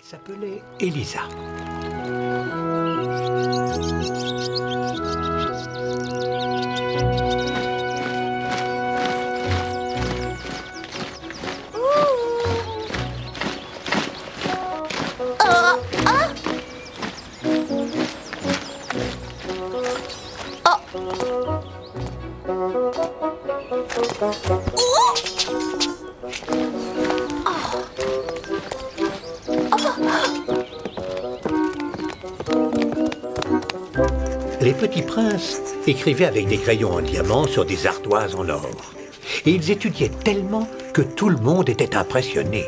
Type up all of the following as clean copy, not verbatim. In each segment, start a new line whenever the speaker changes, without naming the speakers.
s'appelait Elisa. Les petits princes écrivaient avec des crayons en diamant sur des ardoises en or. Et ils étudiaient tellement que tout le monde était impressionné.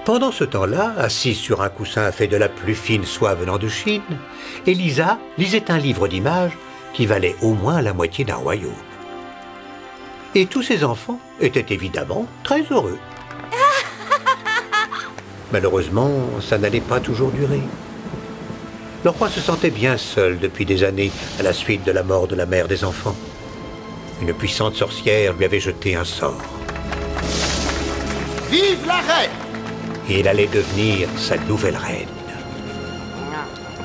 Pendant ce temps-là, assise sur un coussin fait de la plus fine soie venant de Chine, Elisa lisait un livre d'images qui valait au moins la moitié d'un royaume. Et tous ses enfants étaient évidemment très heureux. Malheureusement, ça n'allait pas toujours durer. Le roi se sentait bien seul depuis des années à la suite de la mort de la mère des enfants. Une puissante sorcière lui avait jeté un sort.
Vive la reine!
Et il allait devenir sa nouvelle reine.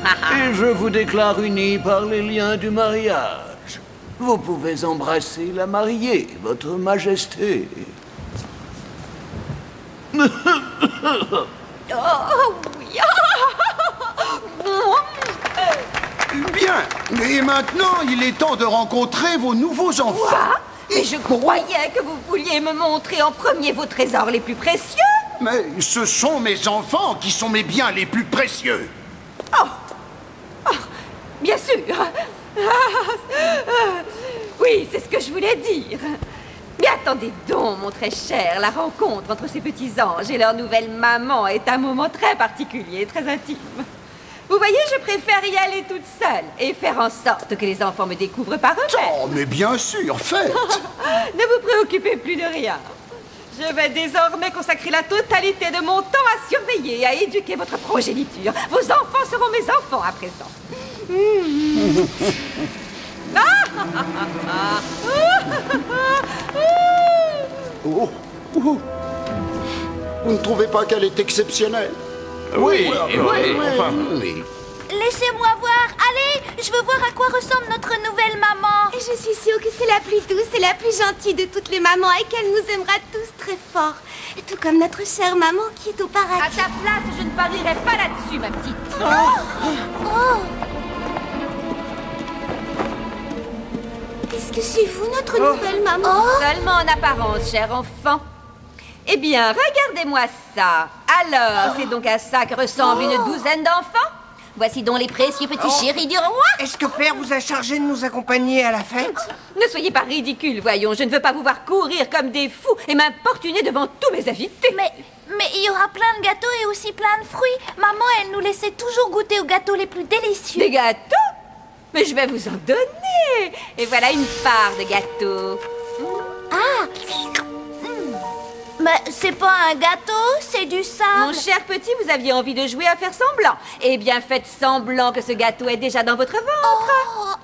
Et je vous déclare unis par les liens du mariage. Vous pouvez embrasser la mariée, votre majesté.
Oh oui.
Bien, et maintenant, il est temps de rencontrer vos nouveaux enfants.
Quoi? Et je croyais que vous vouliez me montrer en premier vos trésors les plus précieux.
Mais ce sont mes enfants qui sont mes biens les plus précieux.
Bien sûr. Oui, c'est ce que je voulais dire. Mais attendez donc, mon très cher, la rencontre entre ces petits anges et leur nouvelle maman est un moment très particulier, très intime. Vous voyez, je préfère y aller toute seule et faire en sorte que les enfants me découvrent par eux-mêmes.
Oh, mais bien sûr, faites.
Ne vous préoccupez plus de rien. Je vais désormais consacrer la totalité de mon temps à surveiller et à éduquer votre progéniture. Vos enfants seront mes enfants à présent.
Oh, oh. Vous ne trouvez pas qu'elle est exceptionnelle?
Oui.
Laissez-moi voir. Allez, je veux voir à quoi ressemble notre nouvelle maman.
Et je suis sûre que c'est la plus douce et la plus gentille de toutes les mamans et qu'elle nous aimera tous très fort. Tout comme notre chère maman qui est au paradis.
À ta place, je ne parierai pas là-dessus, ma petite.
Est-ce que c'est vous, notre nouvelle maman?
Seulement en apparence, cher enfant. Eh bien, regardez-moi ça. Alors, c'est donc à ça que ressemble une douzaine d'enfants? Voici donc les précieux petits chéris du roi.
Est-ce que Père vous a chargé de nous accompagner à la fête?
Ne soyez pas ridicules, voyons. Je ne veux pas vous voir courir comme des fous et m'importuner devant tous mes invités.
Mais il y aura plein de gâteaux et aussi plein de fruits. Maman, elle nous laissait toujours goûter aux gâteaux les plus délicieux.
Des gâteaux? Mais je vais vous en donner. Et voilà une part de gâteau.
Mais c'est pas un gâteau, c'est du sable.
Mon cher petit, vous aviez envie de jouer à faire semblant. Eh bien, faites semblant que ce gâteau est déjà dans votre ventre.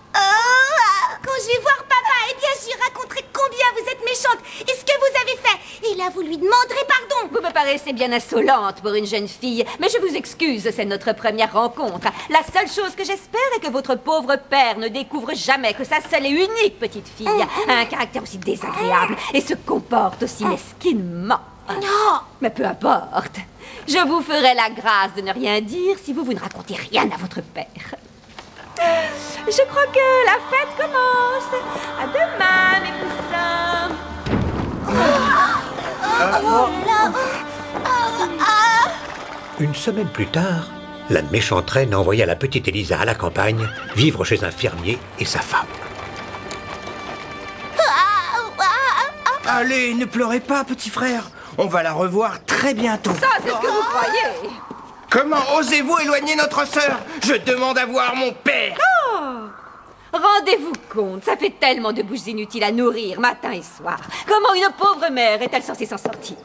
Quand je vais voir papa, eh bien, j'y raconterai combien vous êtes méchante et ce que vous avez fait. Et là, vous lui demanderez pardon.
Vous me paraissez bien insolente pour une jeune fille, mais je vous excuse, c'est notre première rencontre. La seule chose que j'espère est que votre pauvre père ne découvre jamais que sa seule et unique petite fille a un caractère aussi désagréable et se comporte aussi mesquinement.
Non.
Mais peu importe. Je vous ferai la grâce de ne rien dire si vous ne racontez rien à votre père. Je crois que la fête commence. À demain, mes poussins.
Une semaine plus tard, la méchante reine envoya la petite Elisa à la campagne, vivre chez un fermier et sa femme.
Allez, ne pleurez pas, petit frère. On va la revoir très bientôt.
Ça, c'est ce que vous croyez.
Comment osez-vous éloigner notre sœur? Je demande à voir mon père.
Rendez-vous compte, ça fait tellement de bouches inutiles à nourrir matin et soir. Comment une pauvre mère est-elle censée s'en sortir?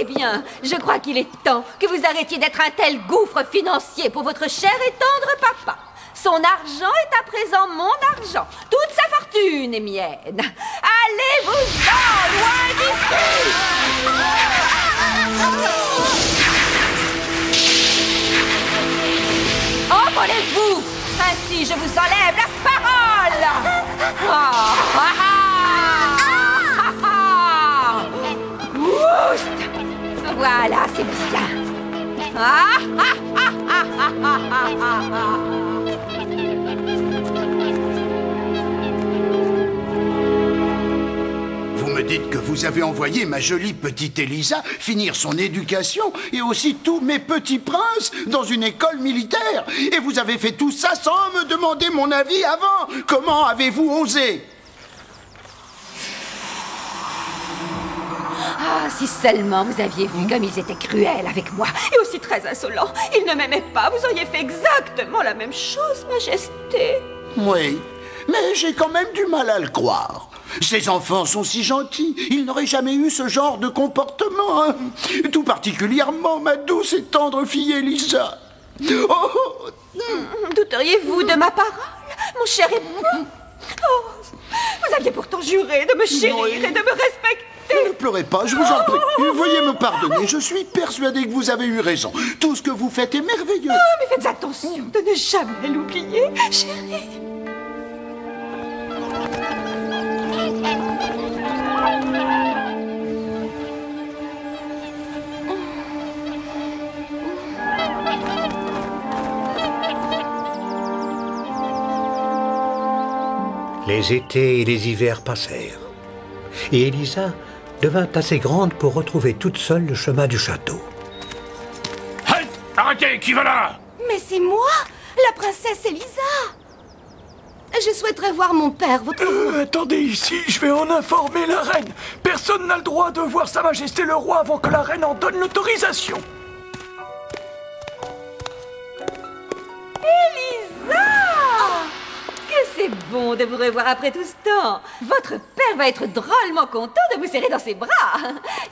Eh bien, je crois qu'il est temps que vous arrêtiez d'être un tel gouffre financier pour votre cher et tendre papa. Son argent est à présent mon argent. Toute sa fortune est mienne. Allez-vous-en, loin d'ici! Envolez-vous! Ainsi, je vous enlève la parole! Oust! Voilà, c'est bien.
Vous me dites que vous avez envoyé ma jolie petite Elisa finir son éducation et aussi tous mes petits princes dans une école militaire. Et vous avez fait tout ça sans me demander mon avis avant. Comment avez-vous osé?
Ah, si seulement vous aviez vu comme ils étaient cruels avec moi et aussi très insolents. Ils ne m'aimaient pas, vous auriez fait exactement la même chose, Majesté.
Oui, mais j'ai quand même du mal à le croire. Ces enfants sont si gentils, ils n'auraient jamais eu ce genre de comportement, hein. Tout particulièrement ma douce et tendre fille Elisa. Oh.
Douteriez-vous de ma parole, mon cher époux? Oh, vous aviez pourtant juré de me chérir et de me respecter.
Ne pleurez pas, je vous en prie. Veuillez me pardonner, je suis persuadé que vous avez eu raison. Tout ce que vous faites est merveilleux.
Oh, mais faites attention de ne jamais l'oublier, chérie.
Les étés et les hivers passèrent, et Elisa devint assez grande pour retrouver toute seule le chemin du château.
Halt! Arrêtez! Qui va là?
Mais c'est moi, la princesse Elisa. Je souhaiterais voir mon père, votre roi.
Attendez ici, je vais en informer la reine. Personne n'a le droit de voir Sa Majesté le roi avant que la reine en donne l'autorisation.
Elisa! Que c'est bon de vous revoir après tout ce temps. Votre père va être drôlement content de vous serrer dans ses bras.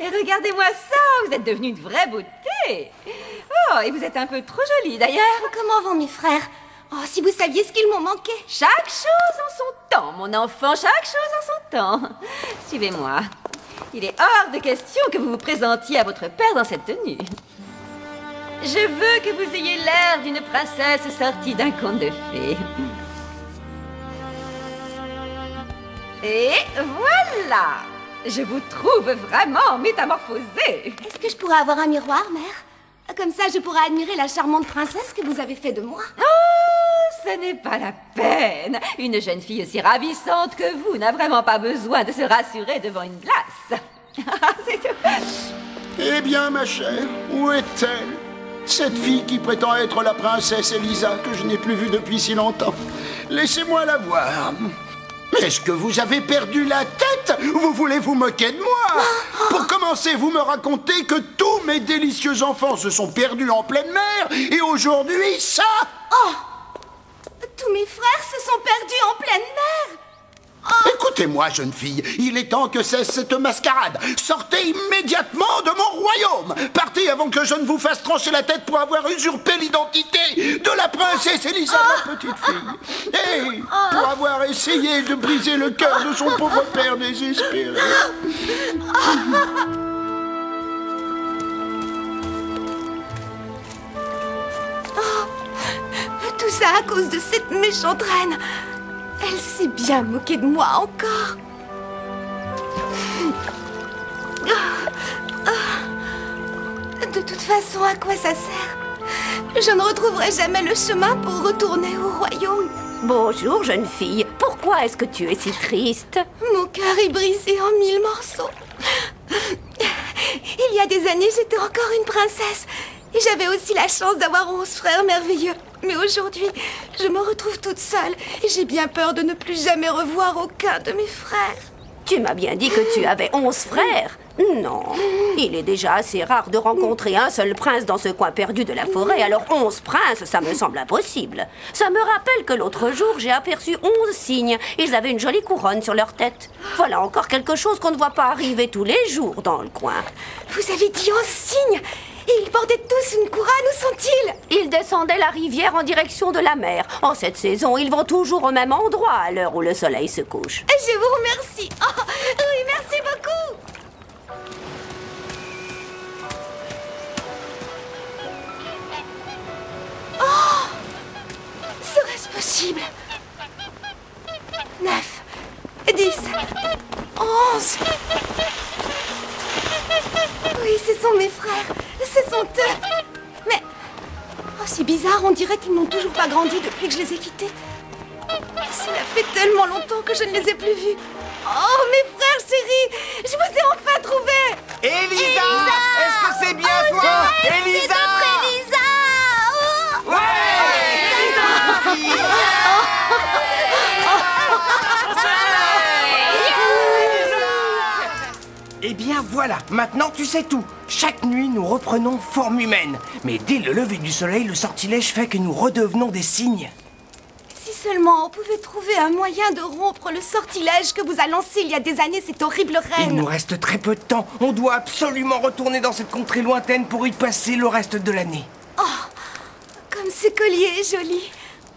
Et regardez-moi ça, vous êtes devenue une vraie beauté. Oh, et vous êtes un peu trop jolie d'ailleurs.
Comment vont mes frères? Oh, si vous saviez ce qu'ils m'ont manqué.
Chaque chose en son temps, mon enfant, chaque chose en son temps. Suivez-moi. Il est hors de question que vous vous présentiez à votre père dans cette tenue. Je veux que vous ayez l'air d'une princesse sortie d'un conte de fées. Et voilà! Je vous trouve vraiment métamorphosée.
Est-ce que je pourrais avoir un miroir, mère? Comme ça, je pourrais admirer la charmante princesse que vous avez fait de moi.
Oh, ce n'est pas la peine. Une jeune fille aussi ravissante que vous n'a vraiment pas besoin de se rassurer devant une glace. C'est tout.
Eh bien, ma chère, où est-elle? Cette fille qui prétend être la princesse Elisa que je n'ai plus vue depuis si longtemps. Laissez-moi la voir. Est-ce que vous avez perdu la tête? Vous voulez vous moquer de moi? Pour commencer, vous me racontez que tous mes délicieux enfants se sont perdus en pleine mer et aujourd'hui, ça?
Oh! Tous mes frères se sont perdus en pleine mer. Oh.
Écoutez-moi, jeune fille, il est temps que cesse cette mascarade. Sortez immédiatement de mon royaume. Partez avant que je ne vous fasse trancher la tête pour avoir usurpé l'identité de la princesse Elisa, ma petite fille. Et pour avoir essayé de briser le cœur de son pauvre père désespéré.
Tout ça à cause de cette méchante reine. Elle s'est bien moquée de moi encore. De toute façon, à quoi ça sert? Je ne retrouverai jamais le chemin pour retourner au royaume.
Bonjour, jeune fille. Pourquoi est-ce que tu es si triste?
Mon cœur est brisé en 1000 morceaux. Il y a des années, j'étais encore une princesse. Et j'avais aussi la chance d'avoir 11 frères merveilleux. Mais aujourd'hui, je me retrouve toute seule. Et j'ai bien peur de ne plus jamais revoir aucun de mes frères.
Tu m'as bien dit que tu avais 11 frères. Non, il est déjà assez rare de rencontrer un seul prince dans ce coin perdu de la forêt. Alors 11 princes, ça me semble impossible. Ça me rappelle que l'autre jour, j'ai aperçu 11 cygnes. Ils avaient une jolie couronne sur leur tête. Voilà encore quelque chose qu'on ne voit pas arriver tous les jours dans le coin.
Vous avez dit 11 cygnes? Et ils portaient tous une couronne, où sont-ils?
Ils descendaient la rivière en direction de la mer. En cette saison, ils vont toujours au même endroit à l'heure où le soleil se couche.
Je vous remercie. Oh, oui, merci beaucoup. Oh! Serait-ce possible? 9, 10, 11. Oui, ce sont mes frères. Ce sont eux. Mais... oh, c'est bizarre, on dirait qu'ils n'ont toujours pas grandi depuis que je les ai quittés. Cela fait tellement longtemps que je ne les ai plus vus. Oh, mes frères chéris, je vous ai enfin trouvés.
Elisa, est-ce que c'est bien toi? Elisa,
C'est notre Elisa. Oh.
ouais. Eh bien voilà, maintenant tu sais tout. Chaque nuit, nous reprenons forme humaine. Mais dès le lever du soleil, le sortilège fait que nous redevenons des cygnes.
Si seulement on pouvait trouver un moyen de rompre le sortilège que vous a lancé il y a des années cette horrible reine.
Il nous reste très peu de temps. On doit absolument retourner dans cette contrée lointaine pour y passer le reste de l'année.
Oh, comme ce collier est joli.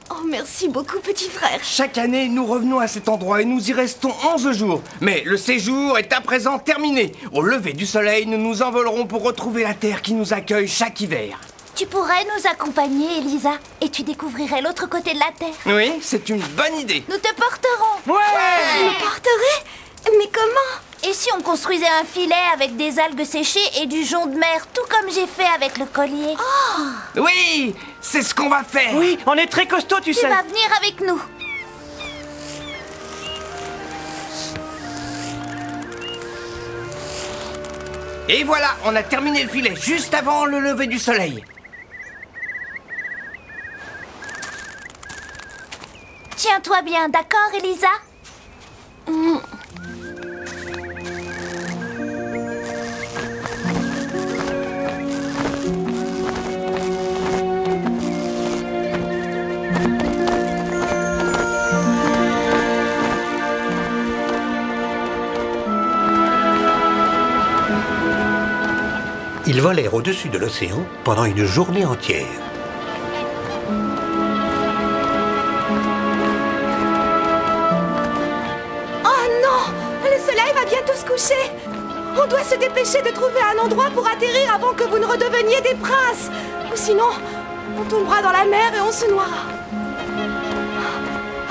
Oh, merci beaucoup, petit frère.
Chaque année, nous revenons à cet endroit et nous y restons 11 jours. Mais le séjour est à présent terminé. Au lever du soleil, nous nous envolerons pour retrouver la terre qui nous accueille chaque hiver.
Tu pourrais nous accompagner, Elisa, et tu découvrirais l'autre côté de la Terre.
Oui, c'est une bonne idée.
Nous te porterons.
Vous me porterez? Mais comment?
Et si on construisait un filet avec des algues séchées et du jonc de mer, tout comme j'ai fait avec le collier?
Oui, c'est ce qu'on va faire.
Oui, on est très costaud, tu
Tu
sais.
vas venir avec nous.
Et voilà, on a terminé le filet juste avant le lever du soleil.
Tiens-toi bien, d'accord, Elisa?
Ils volèrent au-dessus de l'océan pendant une journée entière.
Oh non! Le soleil va bientôt se coucher. On doit se dépêcher de trouver un endroit pour atterrir avant que vous ne redeveniez des princes. Ou sinon, on tombera dans la mer et on se noiera.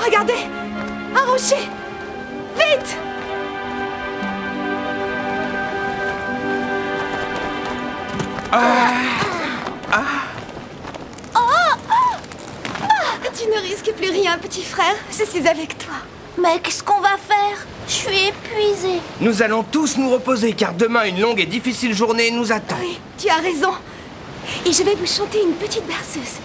Regardez! Un rocher! Vite! Tu ne risques plus rien, petit frère. Je suis avec toi.
Mais qu'est-ce qu'on va faire? Je suis épuisée.
Nous allons tous nous reposer car demain une longue et difficile journée nous attend.
Oui, tu as raison. Et je vais vous chanter une petite berceuse.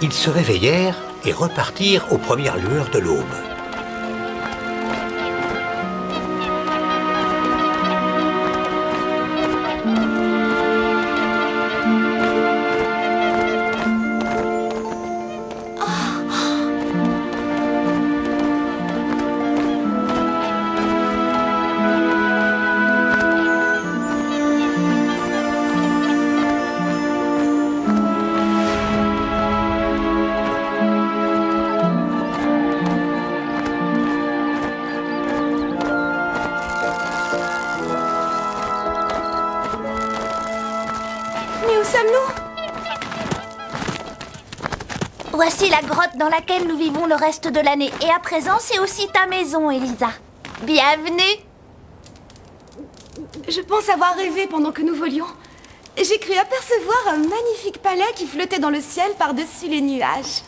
Ils se réveillèrent et repartirent aux premières lueurs de l'aube.
Mais où sommes-nous?
Voici la grotte dans laquelle nous vivons le reste de l'année. Et à présent, c'est aussi ta maison, Elisa. Bienvenue.
Je pense avoir rêvé pendant que nous volions. J'ai cru apercevoir un magnifique palais qui flottait dans le ciel par-dessus les nuages.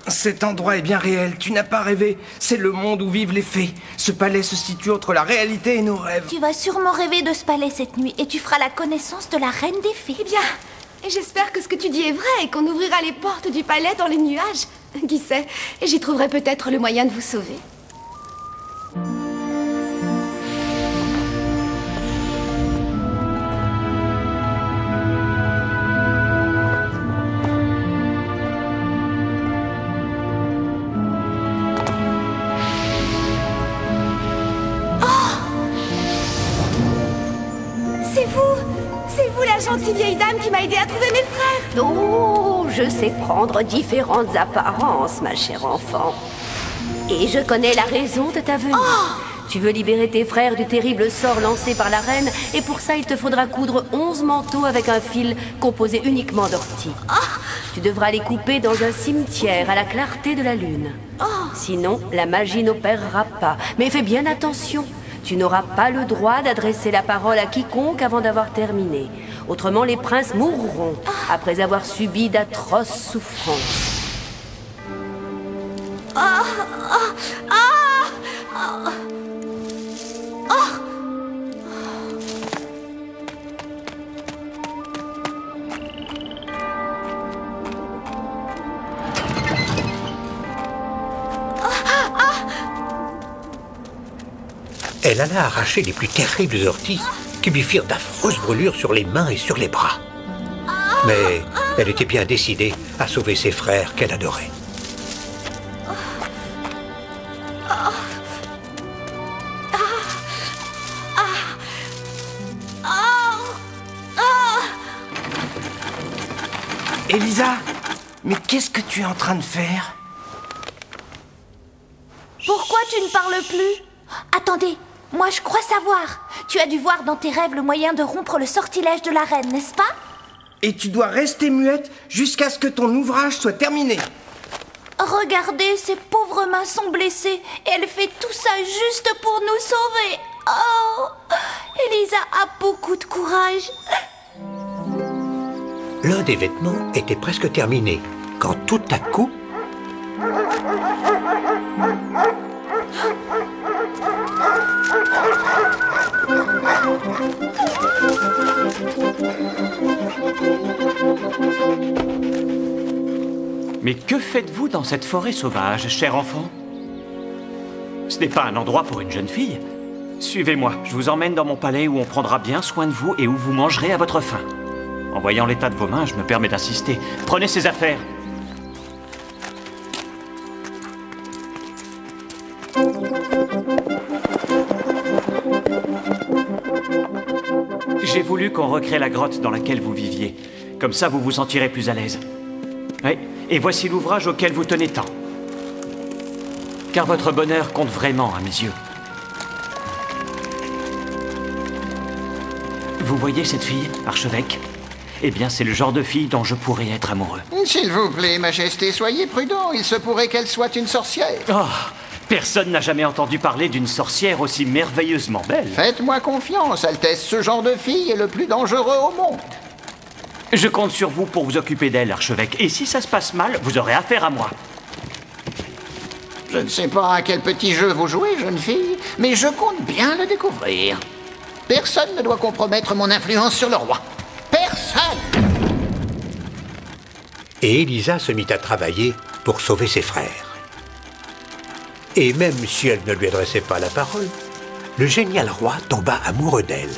Cet endroit est bien réel, tu n'as pas rêvé. C'est le monde où vivent les fées. Ce palais se situe entre la réalité et nos rêves.
Tu vas sûrement rêver de ce palais cette nuit et tu feras la connaissance de la reine des fées.
Eh bien, j'espère que ce que tu dis est vrai et qu'on ouvrira les portes du palais dans les nuages. Qui sait, j'y trouverai peut-être le moyen de vous sauver. gentille vieille dame qui m'a aidé à trouver mes frères.
Oh, je sais prendre différentes apparences, ma chère enfant. Et je connais la raison de ta venue. Tu veux libérer tes frères du terrible sort lancé par la reine, et pour ça, il te faudra coudre 11 manteaux avec un fil composé uniquement d'orties. Tu devras les couper dans un cimetière à la clarté de la lune. Sinon, la magie n'opérera pas. Mais fais bien attention. Tu n'auras pas le droit d'adresser la parole à quiconque avant d'avoir terminé. Autrement, les princes mourront après avoir subi d'atroces souffrances.
Elle alla arracher les plus terribles orties qui lui firent d'affreuses brûlures sur les mains et sur les bras. Mais elle était bien décidée à sauver ses frères qu'elle adorait.
Elisa, mais qu'est-ce que tu es en train de faire?
Pourquoi tu ne parles plus? Attendez, moi je crois savoir. Tu as dû voir dans tes rêves le moyen de rompre le sortilège de la reine, n'est-ce pas?
Et tu dois rester muette jusqu'à ce que ton ouvrage soit terminé.
Regardez, ses pauvres mains sont blessées et elle fait tout ça juste pour nous sauver. Oh, Elisa a beaucoup de courage.
L'un des vêtements était presque terminé, quand tout à coup...
Mais que faites-vous dans cette forêt sauvage, cher enfant? Ce n'est pas un endroit pour une jeune fille. Suivez-moi, je vous emmène dans mon palais où on prendra bien soin de vous et où vous mangerez à votre faim. En voyant l'état de vos mains, je me permets d'insister. Prenez ces affaires. J'ai voulu qu'on recrée la grotte dans laquelle vous viviez. Comme ça, vous vous sentirez plus à l'aise. Oui, et voici l'ouvrage auquel vous tenez tant. Car votre bonheur compte vraiment à mes yeux. Vous voyez cette fille, archevêque? Eh bien, c'est le genre de fille dont je pourrais être amoureux.
S'il vous plaît, Majesté, soyez prudent. Il se pourrait qu'elle soit une sorcière.
Oh, personne n'a jamais entendu parler d'une sorcière aussi merveilleusement belle.
Faites-moi confiance, Altesse. Ce genre de fille est le plus dangereux au monde.
Je compte sur vous pour vous occuper d'elle, archevêque. Et si ça se passe mal, vous aurez affaire à moi.
Je ne sais pas à quel petit jeu vous jouez, jeune fille, mais je compte bien le découvrir. Personne ne doit compromettre mon influence sur le roi. Personne!
Et Elisa se mit à travailler pour sauver ses frères. Et même si elle ne lui adressait pas la parole, le génial roi tomba amoureux d'elle.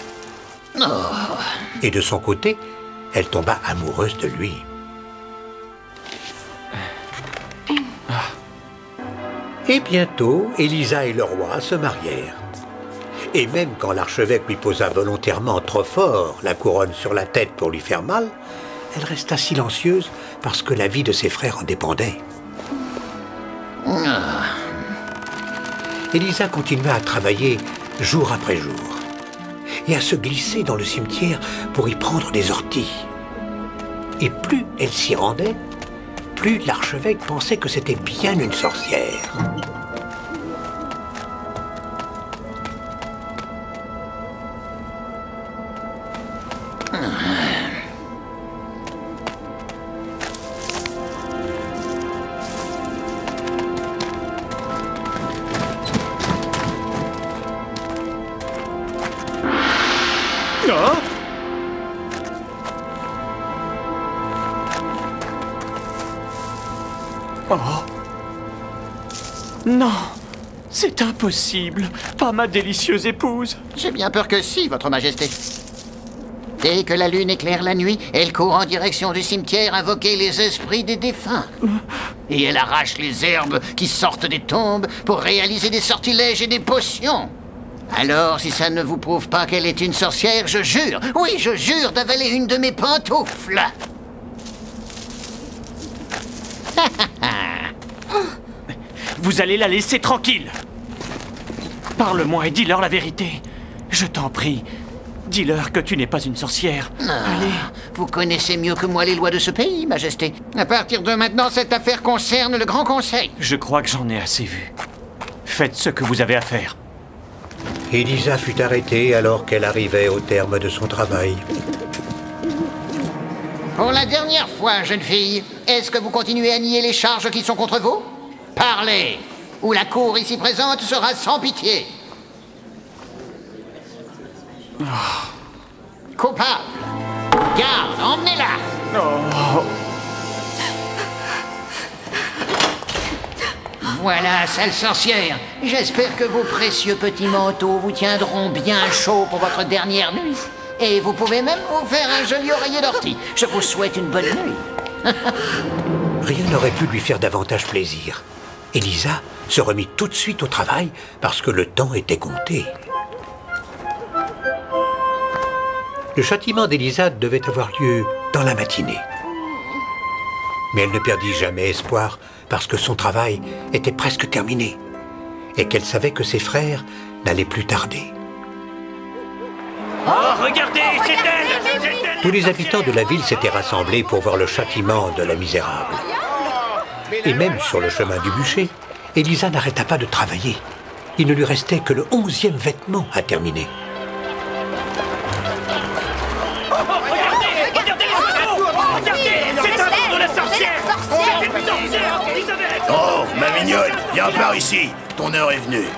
Oh.
Et de son côté, elle tomba amoureuse de lui. Et bientôt, Elisa et le roi se marièrent. Et même quand l'archevêque lui posa volontairement trop fort la couronne sur la tête pour lui faire mal, elle resta silencieuse parce que la vie de ses frères en dépendait. Elisa continua à travailler jour après jour et à se glisser dans le cimetière pour y prendre des orties. Et plus elle s'y rendait, plus l'archevêque pensait que c'était bien une sorcière.
Oh. Non, c'est impossible. Pas ma délicieuse épouse.
J'ai bien peur que si, votre majesté. Dès que la lune éclaire la nuit, elle court en direction du cimetière invoquer les esprits des défunts. Et elle arrache les herbes qui sortent des tombes pour réaliser des sortilèges et des potions. Alors, si ça ne vous prouve pas qu'elle est une sorcière, je jure, oui, je jure d'avaler une de mes pantoufles.
Vous allez la laisser tranquille. Parle-moi et dis-leur la vérité. Je t'en prie. Dis-leur que tu n'es pas une sorcière. Allez.
Vous connaissez mieux que moi les lois de ce pays, Majesté. À partir de maintenant, cette affaire concerne le Grand Conseil.
Je crois que j'en ai assez vu. Faites ce que vous avez à faire.
Elisa fut arrêtée alors qu'elle arrivait au terme de son travail.
Pour la dernière fois, jeune fille, est-ce que vous continuez à nier les charges qui sont contre vous? Parlez, ou la cour ici présente sera sans pitié. Coupable. Garde, emmenez-la. Voilà, sale sorcière. J'espère que vos précieux petits manteaux vous tiendront bien chaud pour votre dernière nuit. Et vous pouvez même vous faire un joli oreiller d'ortie. Je vous souhaite une bonne nuit.
Rien n'aurait pu lui faire davantage plaisir. Elisa se remit tout de suite au travail parce que le temps était compté. Le châtiment d'Elisa devait avoir lieu dans la matinée. Mais elle ne perdit jamais espoir parce que son travail était presque terminé et qu'elle savait que ses frères n'allaient plus tarder.
Oh, regardez, c'est elle!
Tous les habitants de la ville s'étaient rassemblés pour voir le châtiment de la misérable. Et même sur le chemin du bûcher, Elisa n'arrêta pas de travailler. Il ne lui restait que le 11e vêtement à terminer.
Oh, ma mignonne, viens par ici. Ton heure est venue.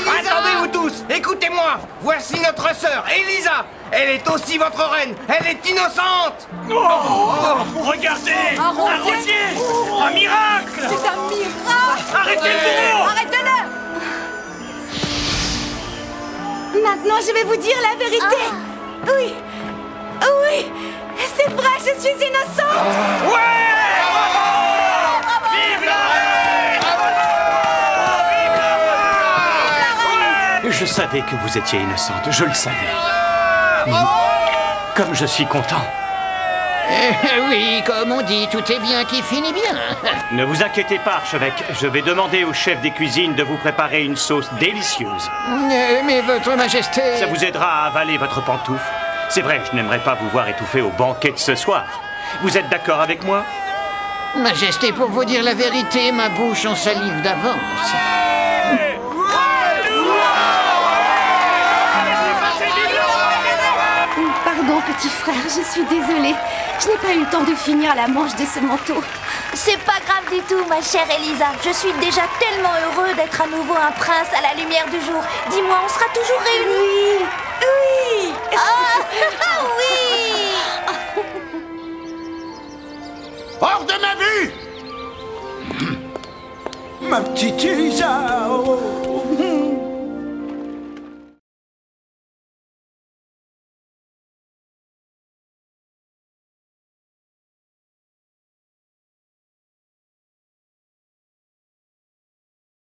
Attendez-vous tous, écoutez-moi. Voici notre sœur, Elisa. Elle est aussi votre reine. Elle est innocente.
Regardez, un rosier. Un miracle.
C'est un miracle.
Arrêtez-le.
Arrêtez-le. Maintenant, je vais vous dire la vérité. Oui. Oui. C'est vrai, je suis innocente.
Je savais que vous étiez innocente, je le savais. Comme je suis content.
Oui, comme on dit, tout est bien qui finit bien.
Ne vous inquiétez pas, archevêque. Je vais demander au chef des cuisines de vous préparer une sauce délicieuse.
Mais votre majesté...
Ça vous aidera à avaler votre pantoufle. C'est vrai, je n'aimerais pas vous voir étouffer au banquet de ce soir. Vous êtes d'accord avec moi?
Majesté, pour vous dire la vérité, ma bouche en salive d'avance.
Pardon, petit frère, je suis désolée. Je n'ai pas eu le temps de finir la manche de ce manteau.
C'est pas grave du tout, ma chère Elisa. Je suis déjà tellement heureux d'être à nouveau un prince à la lumière du jour. Dis-moi, on sera toujours réunis?
Oui.
Oui.
Hors de ma vue!
Ma petite Elisa,